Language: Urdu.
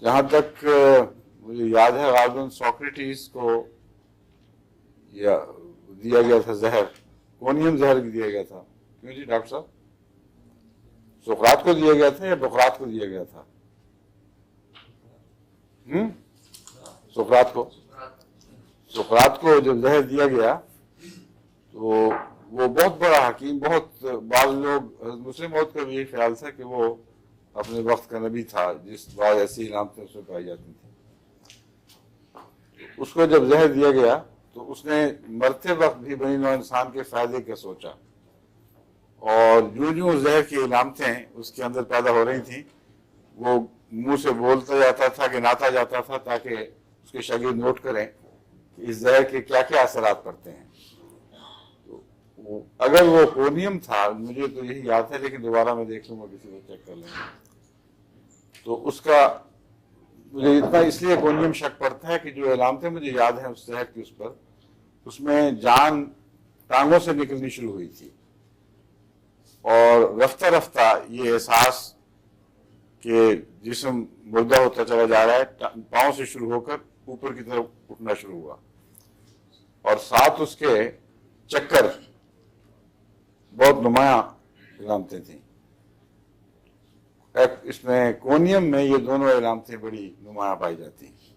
جہاں تک مجھے یاد ہے غالباً سوکریٹیز کو دیا گیا تھا زہر، کونیم زہر دیا گیا تھا، کیوں جی ڈاکٹر صاحب؟ سقراط کو دیا گیا تھا یا بقراط کو دیا گیا تھا؟ سقراط کو. سقراط کو جب زہر دیا گیا تو وہ بہت بڑا حکیم، بہت بعض لوگ، مسلم موت کا بھی یہ خیال تھا کہ وہ اپنے وقت کا نبی تھا، جس بعض ایسی علامتیں اس میں پائی جاتی تھیں. اس کو جب زہر دیا گیا تو اس نے مرتے وقت بھی بنی نوع انسان کے فائدے کا سوچا، اور جو زہر کی علامتیں اس کے اندر پیدا ہو رہی تھیں وہ منہ سے بولتا جاتا تھا، گناتا جاتا تھا تاکہ اس کے شاگرد نوٹ کریں کہ اس زہر کے کیا کیا اثرات پڑتے ہیں. اگر وہ کونیم تھا، مجھے تو یہی یاد ہے لیکن دوبارہ میں دیکھ لوں گا، کسی کو چیک کر لیں گے، تو اس کا مجھے اتنا اس لیے کونیم شک پڑتا ہے کہ جو علامتیں مجھے یاد ہیں اس زہر کی، اس میں جان ٹانگوں سے نکلنی شروع ہوئی تھی، اور رفتہ رفتہ یہ احساس کہ جسم مردہ ہوتا چلا جا رہا ہے پاؤں سے شروع ہو کر اوپر کی طرف اٹھنا شروع ہوا، اور ساتھ اس کے چکر، بہت نمایاں علامتیں تھیں. اس میں کونیم میں یہ دونوں علامتیں بڑی نمایاں پائی جاتی ہیں.